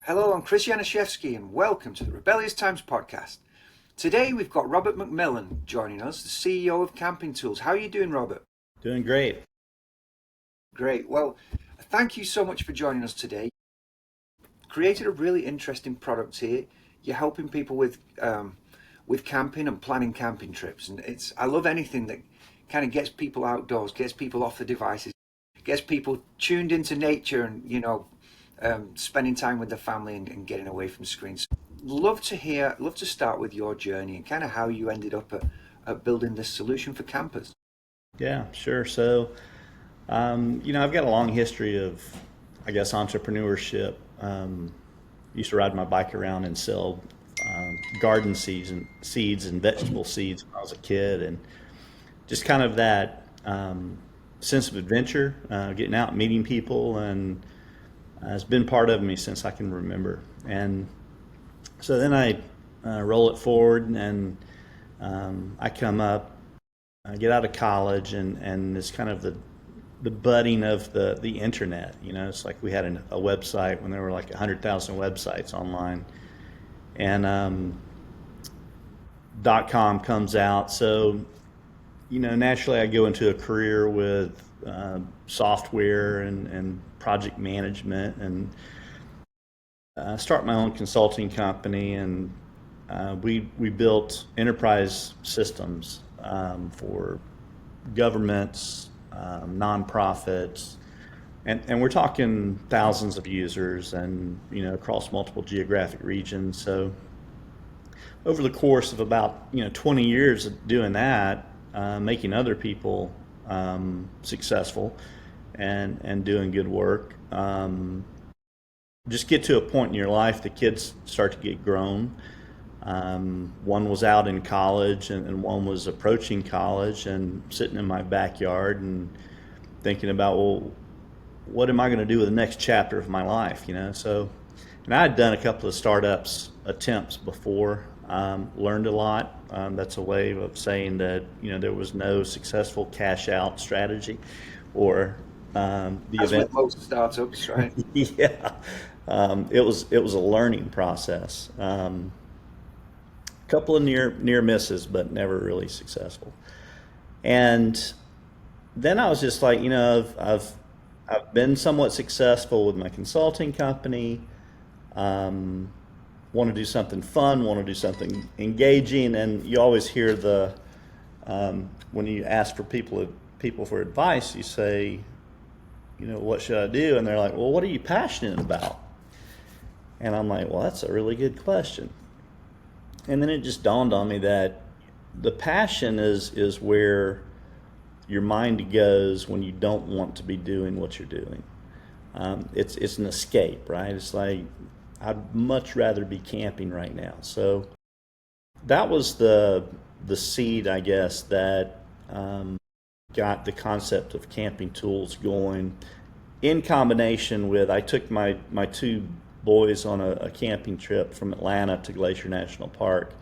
Hello, I'm Chris Januszewski and welcome to the Rebellious Times Podcast. Today we've got Robert McMillan joining us, the CEO of Camping.Tools. How are you doing, Robert? Doing great. Great. Well, thank you so much for joining us today. Created a really interesting product here. You're helping people with camping and planning camping trips, and I love anything that kind of gets people outdoors, gets people off the devices, gets people tuned into nature, and spending time with the family and getting away from screens. Love to start with your journey and kind of how you ended up at building this solution for campers. Yeah, sure. So, I've got a long history of, entrepreneurship. Used to ride my bike around and sell garden seeds and vegetable seeds when I was a kid, and just kind of that sense of adventure, getting out, meeting people, and it's been part of me since I can remember. And so then I roll it forward, and I come up, I get out of college, and it's kind of the budding of the internet. It's like we had a website when there were like 100,000 websites online, and .com comes out. So, naturally I go into a career with software and project management, and start my own consulting company, and we built enterprise systems for governments, nonprofits, and we're talking thousands of users, and across multiple geographic regions. So over the course of about 20 years of doing that, making other people successful and doing good work, just get to a point in your life the kids start to get grown. One was out in college, and one was approaching college, and sitting in my backyard and thinking about, well, what am I going to do with the next chapter of my life? So, and I had done a couple of startups attempts before, learned a lot. That's a way of saying that there was no successful cash out strategy, or the As event. with most startups, right? Yeah, it was a learning process. Couple of near misses, but never really successful. And then I was just like, I've been somewhat successful with my consulting company. Want to do something fun, want to do something engaging, and you always hear when you ask for people for advice, you say, what should I do? And they're like, well, what are you passionate about? And I'm like, well, that's a really good question. And then it just dawned on me that the passion is where your mind goes when you don't want to be doing what you're doing. It's an escape, right? It's like, I'd much rather be camping right now. So that was the seed, I guess, that got the concept of Camping.Tools going, in combination with, I took my two boys on a camping trip from Atlanta to Glacier National Park,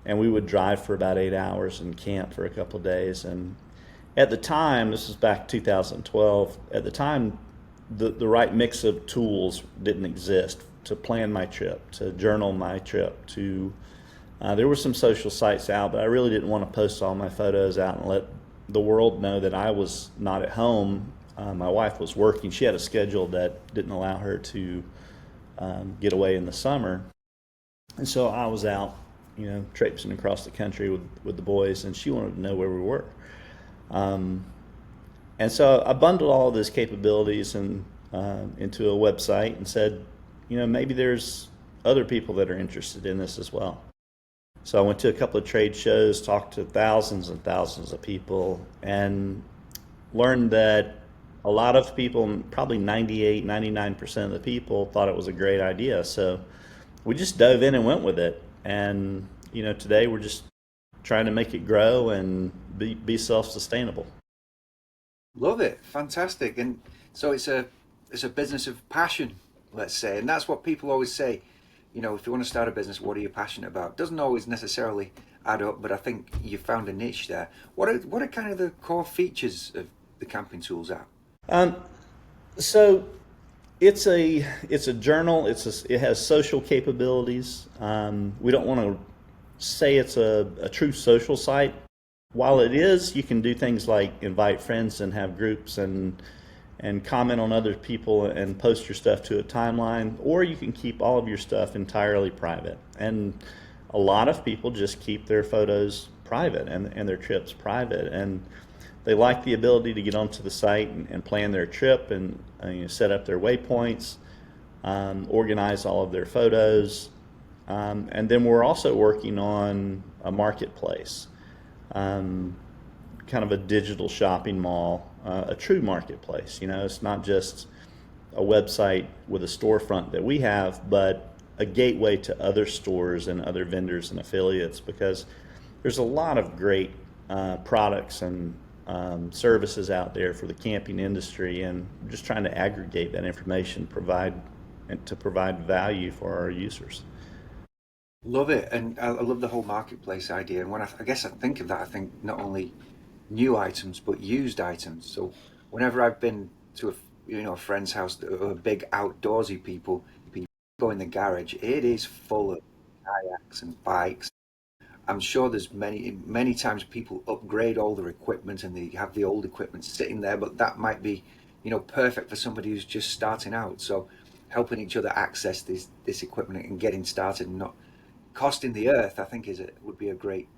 and we would drive for about 8 hours and camp for a couple of days. And at the time, this was back 2012, at the time the right mix of tools didn't exist to plan my trip, to journal my trip, to there were some social sites out, but I really didn't want to post all my photos out and let the world know that I was not at home. My wife was working. She had a schedule that didn't allow her to get away in the summer. And so I was out, traipsing across the country with the boys, and she wanted to know where we were. And so I bundled all of these capabilities and into a website and said, maybe there's other people that are interested in this as well. So I went to a couple of trade shows, talked to thousands and thousands of people, and learned that a lot of people, probably 98, 99% of the people, thought it was a great idea. So we just dove in and went with it. And, today we're just trying to make it grow and be self-sustainable. Love it. Fantastic. And so it's a business of passion, let's say. And that's what people always say. If you want to start a business, what are you passionate about? Doesn't always necessarily add up, but I think you found a niche there. What are kind of the core features of the Camping.Tools app? So It's a journal. It has social capabilities. We don't want to say it's a true social site. While it is, you can do things like invite friends and have groups and comment on other people and post your stuff to a timeline, or you can keep all of your stuff entirely private. And a lot of people just keep their photos private and their trips private, and they like the ability to get onto the site and plan their trip and set up their waypoints, organize all of their photos. And then we're also working on a marketplace, kind of a digital shopping mall, a true marketplace. It's not just a website with a storefront that we have, but a gateway to other stores and other vendors and affiliates, because there's a lot of great products and services out there for the camping industry, and we're just trying to aggregate that information, provide value for our users. Love it, and I love the whole marketplace idea. And when I guess I think of that, I think not only new items but used items. So whenever I've been to a friend's house that are big outdoorsy people go in the garage, it is full of kayaks and bikes. I'm sure there's many times people upgrade all their equipment and they have the old equipment sitting there, but that might be, perfect for somebody who's just starting out. So helping each other access this equipment and getting started and not costing the earth, I think would be a great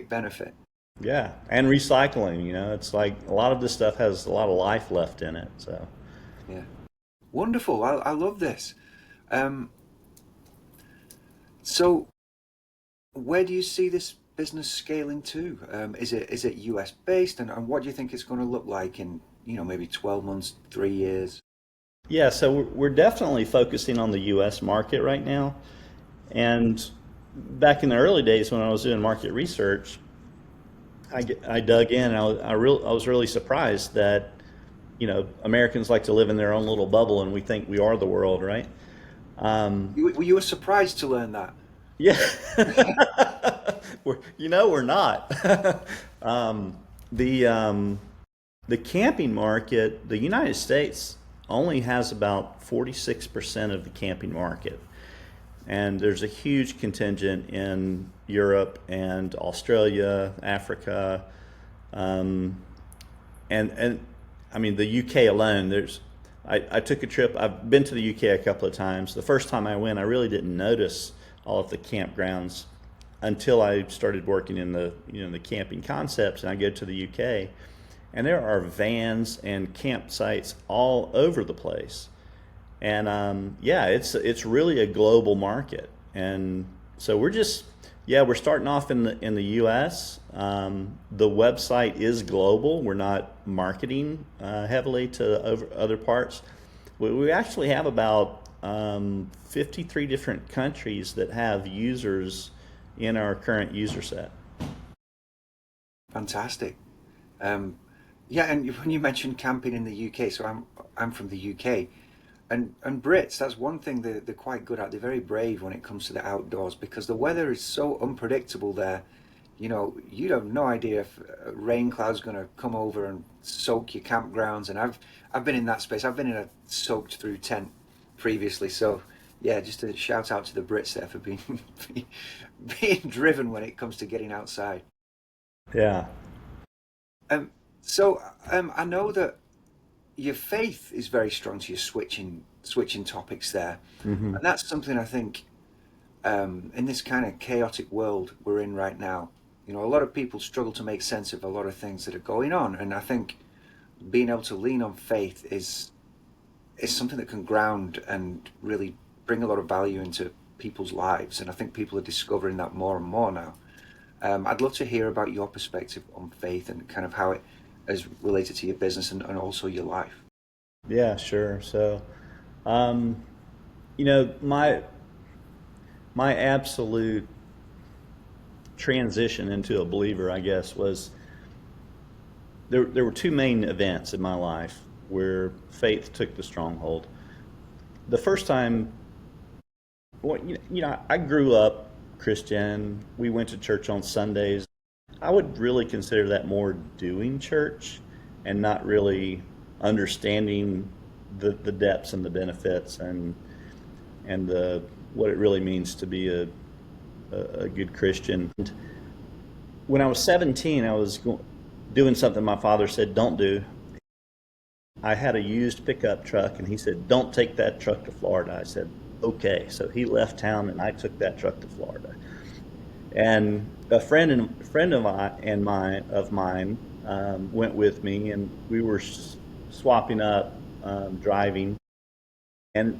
benefit. Yeah, and recycling. It's like a lot of this stuff has a lot of life left in it. So yeah, wonderful. I love this. So where do you see this business scaling to? Is it US based, and what do you think it's going to look like in maybe 12 months, 3 years? yeah, so we're definitely focusing on the U.S. market right now. And back in the early days when I was doing market research, I dug in, and I was really surprised that Americans like to live in their own little bubble, and we think we are the world, right? You were surprised to learn that? Yeah, we're not. The the camping market, the United States only has about 46% of the camping market, and there's a huge contingent in Europe and Australia, Africa, and I mean the UK alone. I took a trip. I've been to the UK a couple of times. The first time I went, I really didn't notice all of the campgrounds until I started working in the camping concepts, and I go to the UK, and there are vans and campsites all over the place. And it's really a global market, and so we're starting off in the U.S. The website is global. We're not marketing heavily to other parts. We actually have about 53 different countries that have users in our current user set. Fantastic. Yeah, and when you mentioned camping in the UK, so I'm from the UK, and Brits, that's one thing they're quite good at. They're very brave when it comes to the outdoors because the weather is so unpredictable there. You have no idea if a rain cloud's going to come over and soak your campgrounds. And I've been in that space. I've been in a soaked through tent previously. So yeah, just a shout out to the Brits there for being being driven when it comes to getting outside. Yeah. So I know that your faith is very strong, so you're switching topics there, Hmm. and that's something I think in this kind of chaotic world we're in right now. A lot of people struggle to make sense of a lot of things that are going on, and I think being able to lean on faith is something that can ground and really bring a lot of value into people's lives, and I think people are discovering that more and more now. I'd love to hear about your perspective on faith and kind of how it is related to your business and also your life. Yeah, sure. So, um, my absolute transition into a believer, I guess, was there were two main events in my life where faith took the stronghold. The first time, well, I grew up Christian. We went to church on Sundays. I would really consider that more doing church and not really understanding the depths and the benefits and the what it really means to be a good Christian. And when I was 17, I was doing something my father said don't do. I had a used pickup truck, and he said, don't take that truck to Florida. I said, okay. So he left town, and I took that truck to Florida. And a friend of mine went with me, and we were swapping up driving. And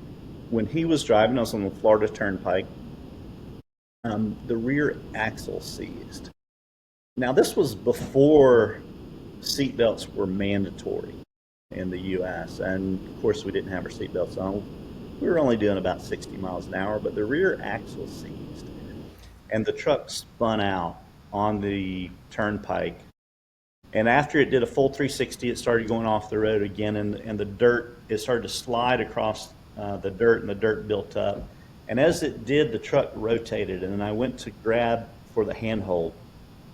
when he was driving, I was on the Florida Turnpike. The rear axle seized. Now, this was before seatbelts were mandatory in the U.S., and of course we didn't have our seatbelts on. We were only doing about 60 miles an hour, but the rear axle seized, and the truck spun out on the turnpike. And after it did a full 360, it started going off the road again, and the dirt, it started to slide across the dirt, and the dirt built up. And as it did, the truck rotated, and then I went to grab for the handhold.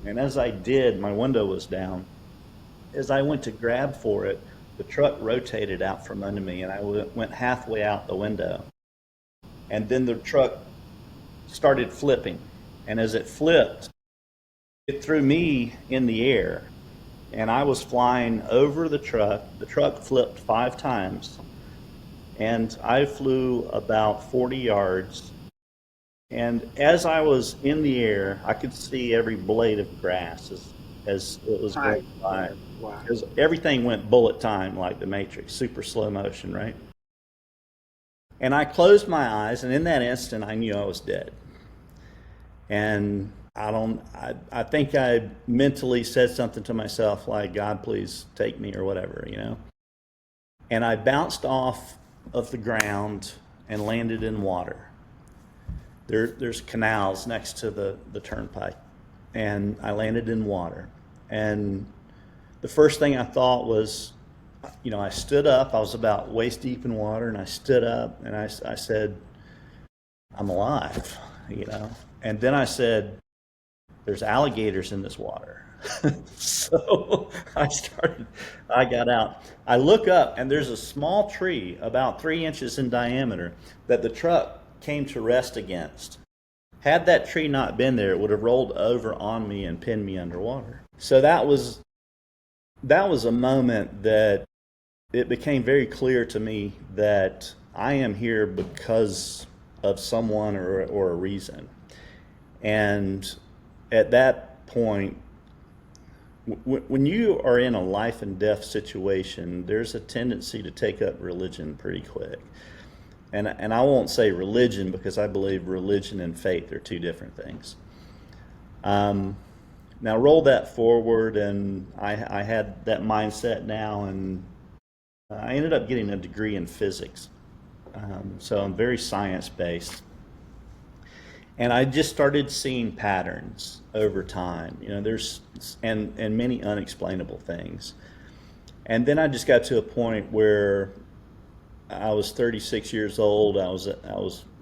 And as I did, my window was down. As I went to grab for it, the truck rotated out from under me, and I went halfway out the window. And then the truck started flipping. And as it flipped, it threw me in the air. And I was flying over the truck. The truck flipped 5 times. And I flew about 40 yards. And as I was in the air, I could see every blade of grass as it was going by. Wow. Because everything went bullet time, like the Matrix, super slow motion, right? And I closed my eyes, and in that instant, I knew I was dead. And I think I mentally said something to myself like, God, please take me, or whatever, you know? And I bounced off of the ground and landed in water. There's canals next to the turnpike, and I landed in water. And the first thing I thought was, you know, I stood up. I was about waist deep in water, and I stood up, and I said, I'm alive, you know. And then I said, there's alligators in this water. So I got out. I look up, and there's a small tree about 3 inches in diameter that the truck came to rest against. Had that tree not been there, it would have rolled over on me and pinned me underwater. So that was a moment that it became very clear to me that I am here because of someone or a reason. And at that point, when you are in a life and death situation, there's a tendency to take up religion pretty quick. And I won't say religion, because I believe religion and faith are 2 different things. Now roll that forward, and I had that mindset now, and I ended up getting a degree in physics. So I'm very science-based. And I just started seeing patterns over time. You know, there's and many unexplainable things. And then I just got to a point where I was 36 years old. We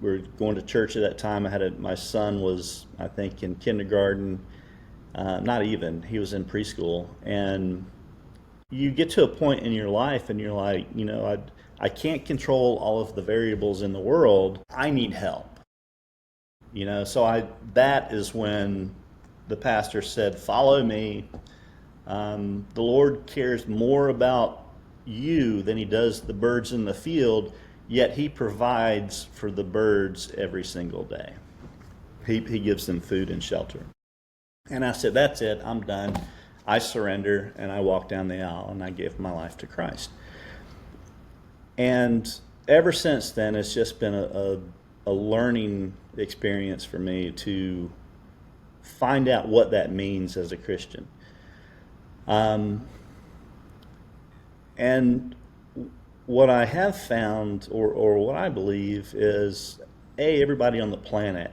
were going to church at that time. My son was, I think, in kindergarten. Not even, he was in preschool. And you get to a point in your life and you're like, you know, I can't control all of the variables in the world. I need help. You know, so that is when the pastor said, follow me. The Lord cares more about you than he does the birds in the field, yet he provides for the birds every single day. He gives them food and shelter. And I said, that's it, I'm done. I surrender, and I walked down the aisle, and I gave my life to Christ. And ever since then, it's just been a learning experience for me to find out what that means as a Christian. And what I have found, or what I believe, is everybody on the planet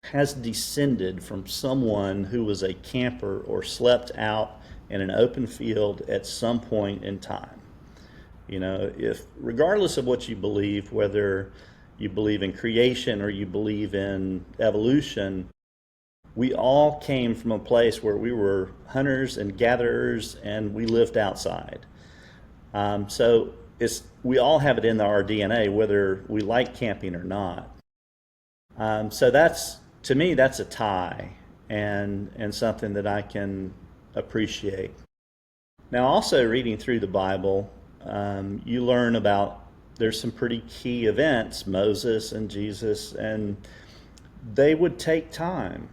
has descended from someone who was a camper or slept out in an open field at some point in time. You know, regardless of what you believe, whether you believe in creation or you believe in evolution, we all came from a place where we were hunters and gatherers, and we lived outside. So we all have it in our DNA, whether we like camping or not. So to me, that's a tie and something that I can appreciate. Now, also reading through the Bible, you learn about there's some pretty key events, Moses and Jesus, and they would take time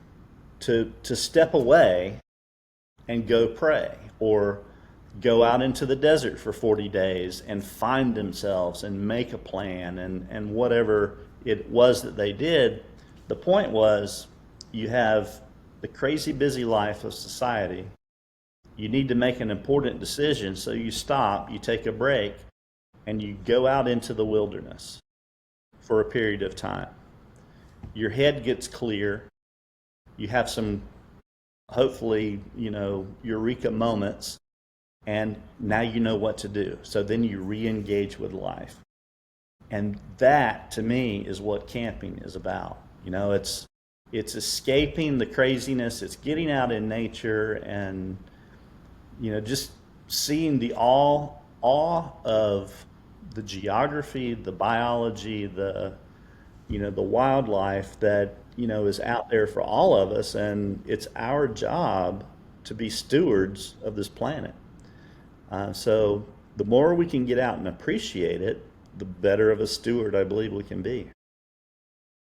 to step away and go pray, or go out into the desert for 40 days and find themselves and make a plan, and whatever it was that they did. The point was, you have the crazy busy life of society. You need to make an important decision, so you stop, you take a break, and you go out into the wilderness for a period of time. Your head gets clear. You have some, hopefully, eureka moments, and now you know what to do. So then you re-engage with life. And that, to me, is what camping is about. It's escaping the craziness. It's getting out in nature and, just seeing the awe of the geography, the biology, the wildlife that, is out there for all of us. And it's our job to be stewards of this planet. So the more we can get out and appreciate it, the better of a steward I believe we can be.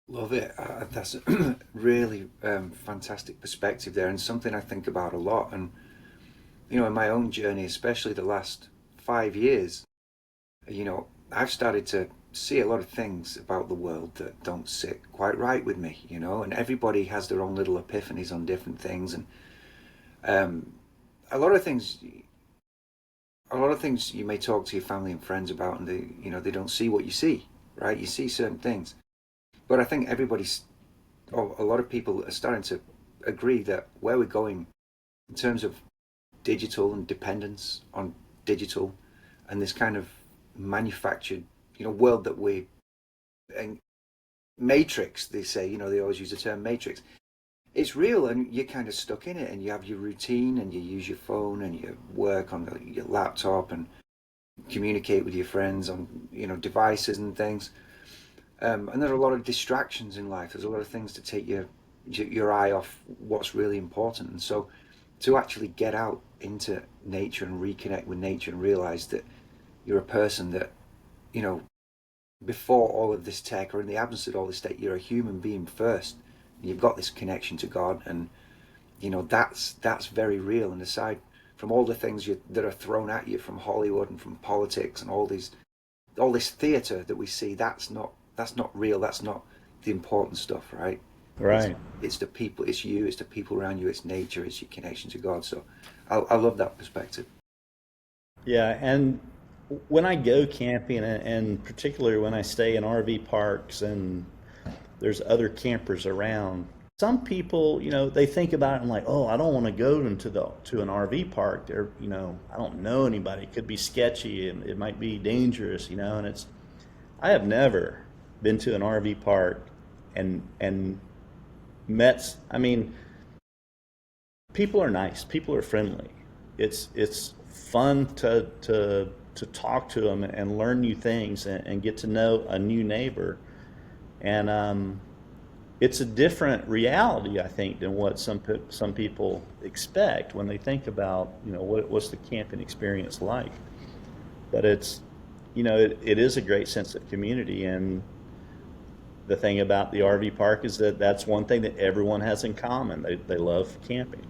Love it. That's a really fantastic perspective there, and something I think about a lot. And in my own journey, especially the last 5 years, I've started to see a lot of things about the world that don't sit quite right with me. And everybody has their own little epiphanies on different things, and a lot of things you may talk to your family and friends about, and they don't see what you see, right? You see certain things. But I think a lot of people are starting to agree that where we're going in terms of digital and dependence on digital, and this kind of manufactured, world that we, and matrix, they say, they always use the term matrix. It's real, and you're kind of stuck in it, and you have your routine, and you use your phone, and you work on your laptop, and communicate with your friends on, devices and things. And there are a lot of distractions in life. There's a lot of things to take your eye off what's really important. And so to actually get out into nature and reconnect with nature and realize that you're a person that, before all of this tech, or in the absence of all this tech, you're a human being first. And you've got this connection to God, and that's very real. And aside from all the things that are thrown at you from Hollywood and from politics and all this theater that we see, that's not real. That's not the important stuff, right? Right. It's the people, it's you, it's the people around you, it's nature, it's your connection to God. So I love that perspective. Yeah, and when I go camping, and particularly when I stay in RV parks and there's other campers around, some people, they think about it and like, oh, I don't want to go to an RV park. There, I don't know anybody. It could be sketchy, and it might be dangerous, and I have never been to an RV park and met. I mean, people are nice. People are friendly. It's fun to talk to them and learn new things and get to know a new neighbor. And it's a different reality, I think, than what some people expect when they think about what's the camping experience like. But it's it is a great sense of community. And the thing about the RV park is that that's one thing that everyone has in common. They love camping.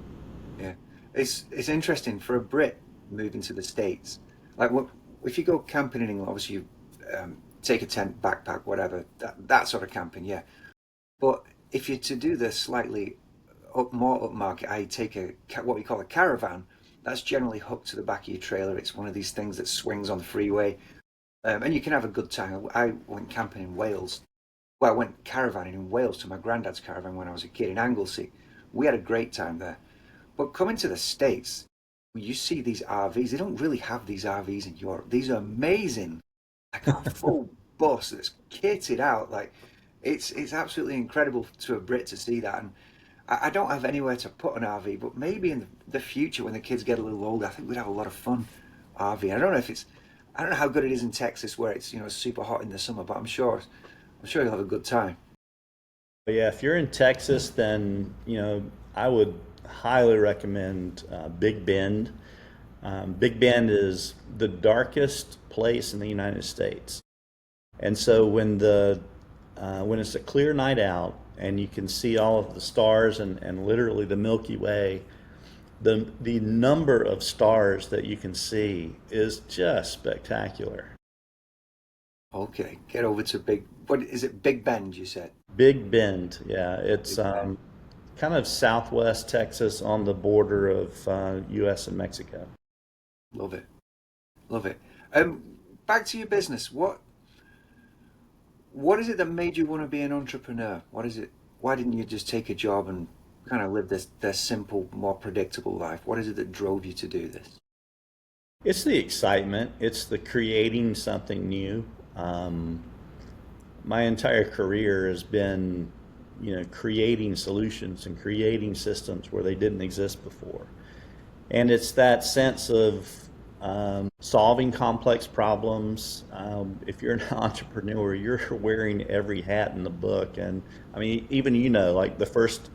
Yeah, it's interesting for a Brit moving to the States. Like, if you go camping in England, obviously you take a tent, backpack, whatever, that sort of camping, yeah. But if you're to do the slightly more upmarket, I take what we call a caravan. That's generally hooked to the back of your trailer. It's one of these things that swings on the freeway, and you can have a good time. I went camping in Wales. Well, I went caravanning in Wales to my granddad's caravan when I was a kid in Anglesey. We had a great time there. But coming to the States, you see these RVs. They don't really have these RVs in Europe. These are amazing. Like a full bus that's kitted out. Like, it's absolutely incredible to a Brit to see that. And I don't have anywhere to put an RV, but maybe in the future when the kids get a little older, I think we'd have a lot of fun RVing. I don't know if it's I don't know how good it is in Texas where it's, super hot in the summer, but I'm sure you'll have a good time. But yeah, if you're in Texas, then I would highly recommend Big Bend. Big Bend is the darkest place in the United States, and so when it's a clear night out and you can see all of the stars and literally the Milky Way, the number of stars that you can see is just spectacular. Okay, get over to what is it, Big Bend, you said? Big Bend, yeah, it's Big Bend. kind of southwest Texas on the border of U.S. and Mexico. Love it. Love it. Back to your business. What is it that made you want to be an entrepreneur? What is it? Why didn't you just take a job and kind of live this simple, more predictable life? What is it that drove you to do this? It's the excitement. It's the creating something new. My entire career has been, creating solutions and creating systems where they didn't exist before. And it's that sense of solving complex problems. If you're an entrepreneur, you're wearing every hat in the book. And I mean, even like the first,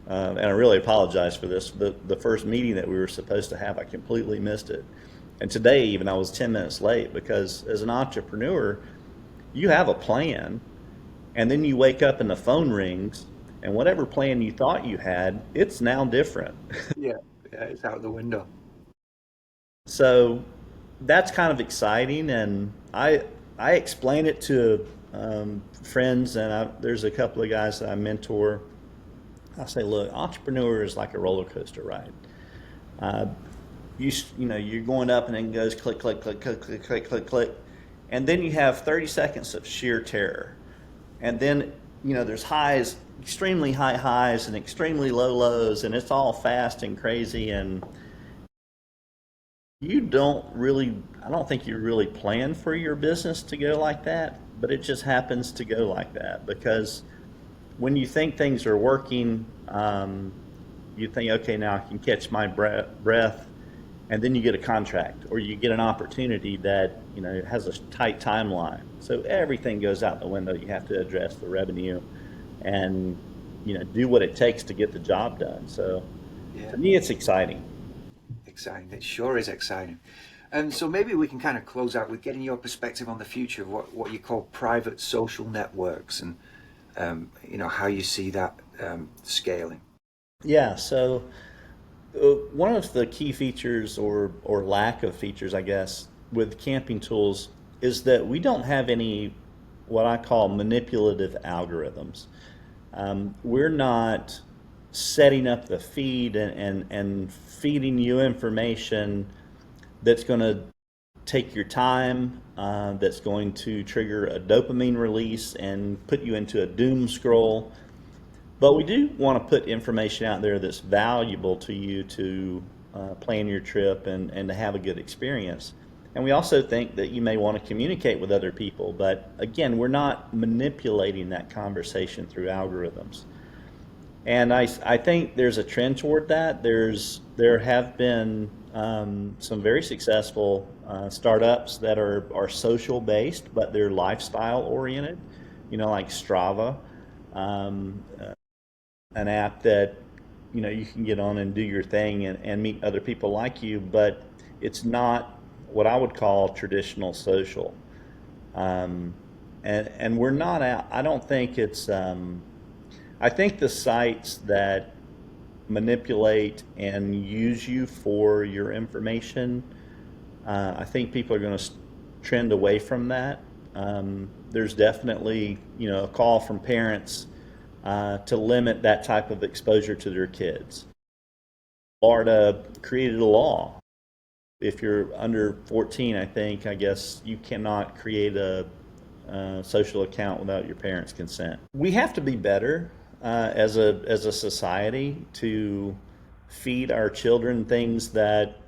and I really apologize for this, the first meeting that we were supposed to have, I completely missed it. And today, even I was 10 minutes late because as an entrepreneur, you have a plan, and then you wake up and the phone rings, and whatever plan you thought you had, it's now different. Yeah, yeah, it's out the window. So that's kind of exciting, and I explain it to friends, and there's a couple of guys that I mentor. I say, look, entrepreneur is like a roller coaster ride. Uh, you're going up and then it goes click, click, click, click, click, click, click, click, and then you have 30 seconds of sheer terror, and then there's highs, extremely high highs and extremely low lows, and it's all fast and crazy, and I don't think you really plan for your business to go like that, but it just happens to go like that because when you think things are working, you think, okay, now I can catch my breath, and then you get a contract or you get an opportunity that has a tight timeline. So everything goes out the window. You have to address the revenue, and do what it takes to get the job done. So Yeah, for me, it's exciting. exciting. It sure is exciting. And so maybe we can kind of close out with getting your perspective on the future of what you call private social networks and how you see that scaling. Yeah. So one of the key features or lack of features, I guess, with Camping.Tools is that we don't have any what I call manipulative algorithms. We're not setting up the feed and feeding you information that's going to take your time, that's going to trigger a dopamine release and put you into a doom scroll. But we do want to put information out there that's valuable to you to plan your trip and to have a good experience. And we also think that you may want to communicate with other people, but again, we're not manipulating that conversation through algorithms. And I think there's a trend toward that. There have been some very successful startups that are social based, but they're lifestyle oriented. Like Strava, an app that you can get on and do your thing and meet other people like you, but it's not what I would call traditional social. And we're not out. I don't think it's. I think the sites that manipulate and use you for your information, I think people are going to trend away from that. There's definitely a call from parents to limit that type of exposure to their kids. Florida created a law. If you're under 14, I guess you cannot create a social account without your parents' consent. We have to be better as a society to feed our children things that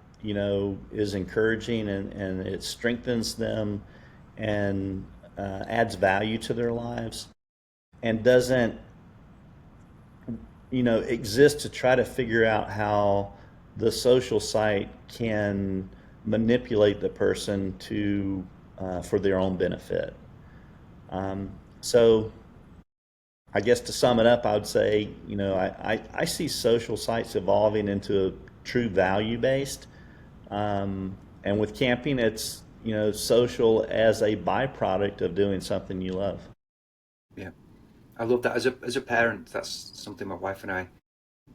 is encouraging and it strengthens them and adds value to their lives and doesn't exist to try to figure out how the social site can manipulate the person to for their own benefit. So I guess to sum it up, I would say, I see social sites evolving into a true value-based. And with camping, it's, social as a byproduct of doing something you love. Yeah, I love that. As a parent, that's something my wife and I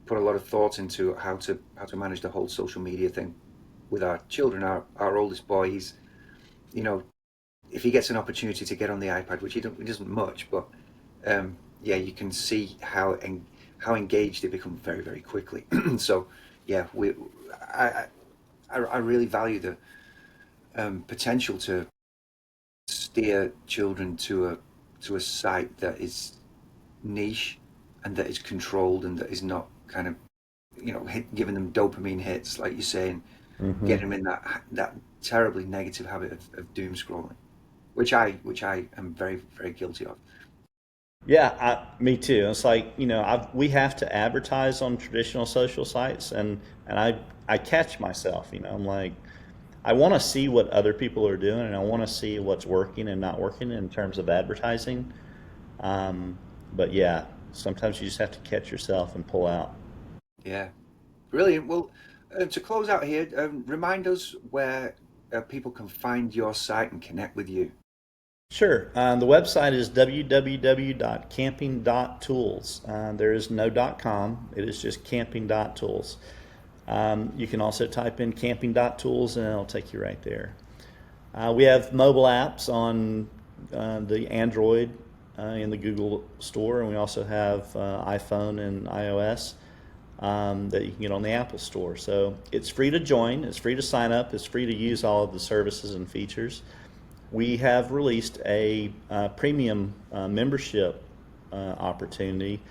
put a lot of thought into, how to manage the whole social media thing with our children. Our oldest boy, he's, if he gets an opportunity to get on the iPad, which he doesn't much, but yeah, you can see how engaged they become very, very quickly. So yeah, I really value the potential to steer children to a site that is niche and that is controlled and that is not kind of giving them dopamine hits, like you're saying, getting them in that terribly negative habit of doom scrolling, which I am very, very guilty of. Yeah, me too. It's like, we have to advertise on traditional social sites, and I catch myself, I'm like, I want to see what other people are doing, and I want to see what's working and not working in terms of advertising. But yeah, sometimes you just have to catch yourself and pull out. Yeah, brilliant. Well, to close out here, remind us where people can find your site and connect with you. Sure. The website is www.camping.tools. There is no .com. It is just camping.tools. You can also type in camping.tools and it'll take you right there. We have mobile apps on the Android in the Google Store, and we also have iPhone and iOS that you can get on the Apple Store. So it's free to join, it's free to sign up, it's free to use all of the services and features. We have released a premium membership opportunity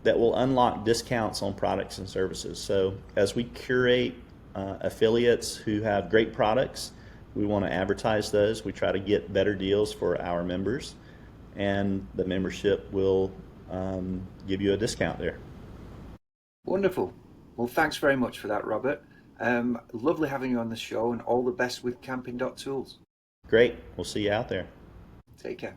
that will unlock discounts on products and services. So as we curate affiliates who have great products, we want to advertise those. We try to get better deals for our members, and the membership will give you a discount there. Wonderful. Well, thanks very much for that, Robert. Lovely having you on the show, and all the best with Camping.Tools. Great. We'll see you out there. Take care.